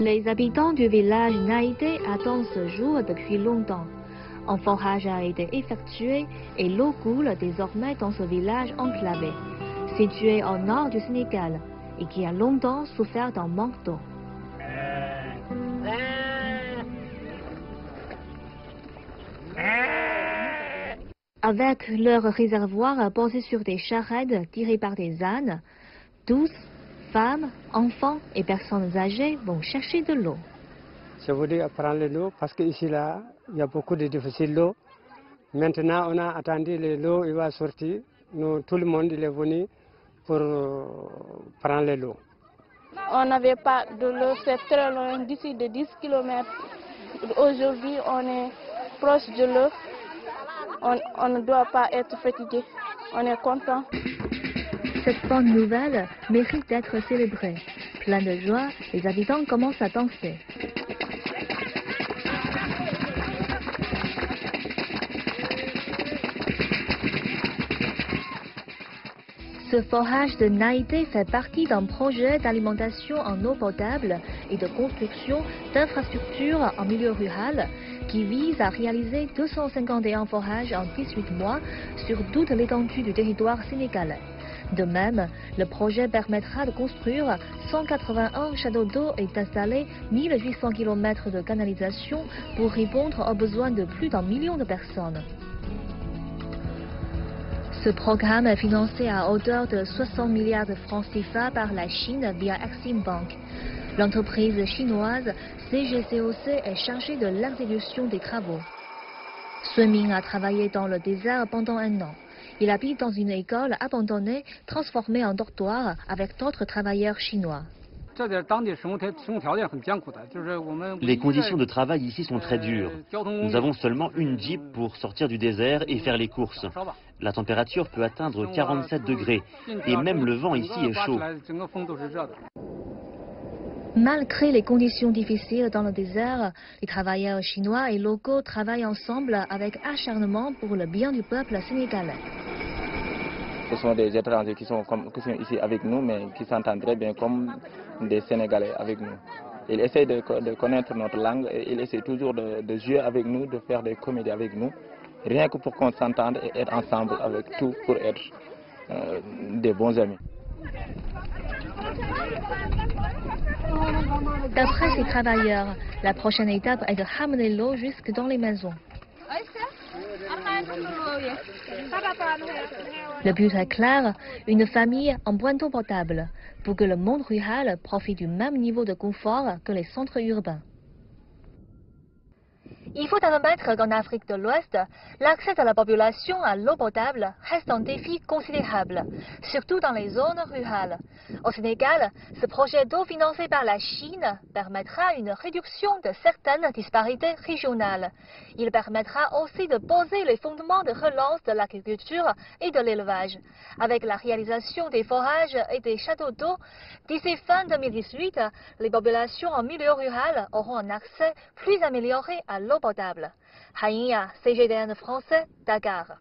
Les habitants du village Naïté attendent ce jour depuis longtemps. Un forage a été effectué et l'eau coule désormais dans ce village enclavé, situé au nord du Sénégal et qui a longtemps souffert d'un manque d'eau. Avec leurs réservoirs posés sur des charrettes tirées par des ânes, 12 femmes, enfants et personnes âgées vont chercher de l'eau. Je voudrais prendre l'eau parce qu'ici, là, il y a beaucoup de difficiles d'eau. Maintenant, on a attendu l'eau, il va sortir. Nous, tout le monde il est venu pour prendre l'eau. On n'avait pas de l'eau, c'est très loin, d'ici de 10 km. Aujourd'hui, on est proche de l'eau. On ne doit pas être fatigué. On est content. Cette bonne nouvelle mérite d'être célébrée. Plein de joie, les habitants commencent à danser. Ce forage de Naïté fait partie d'un projet d'alimentation en eau potable et de construction d'infrastructures en milieu rural qui vise à réaliser 251 forages en 18 mois sur toute l'étendue du territoire sénégalais. De même, le projet permettra de construire 181 châteaux d'eau et d'installer 1800 km de canalisation pour répondre aux besoins de plus d'1 million de personnes. Ce programme est financé à hauteur de 60 milliards de francs CFA par la Chine via Exim Bank. L'entreprise chinoise CGCOC est chargée de l'exécution des travaux. Sui-Ming a travaillé dans le désert pendant 1 an. Il habite dans une école abandonnée, transformée en dortoir avec d'autres travailleurs chinois. Les conditions de travail ici sont très dures. Nous avons seulement une Jeep pour sortir du désert et faire les courses. La température peut atteindre 47 degrés et même le vent ici est chaud. Malgré les conditions difficiles dans le désert, les travailleurs chinois et locaux travaillent ensemble avec acharnement pour le bien du peuple sénégalais. Ce sont des étrangers qui sont ici avec nous, mais qui s'entendent très bien comme des Sénégalais avec nous. Ils essaient de connaître notre langue et ils essaient toujours de jouer avec nous, de faire des comédies avec nous, rien que pour qu'on s'entende et être ensemble avec tout pour être des bons amis. D'après ces travailleurs, la prochaine étape est de ramener l'eau jusque dans les maisons. Le but est clair, une famille en boisson potable, pour que le monde rural profite du même niveau de confort que les centres urbains. Il faut admettre qu'en Afrique de l'Ouest, l'accès de la population à l'eau potable reste un défi considérable, surtout dans les zones rurales. Au Sénégal, ce projet d'eau financé par la Chine permettra une réduction de certaines disparités régionales. Il permettra aussi de poser les fondements de relance de l'agriculture et de l'élevage. Avec la réalisation des forages et des châteaux d'eau, d'ici fin 2018, les populations en milieu rural auront un accès plus amélioré à l'eau potable. Haiya, CGTN français, Dakar.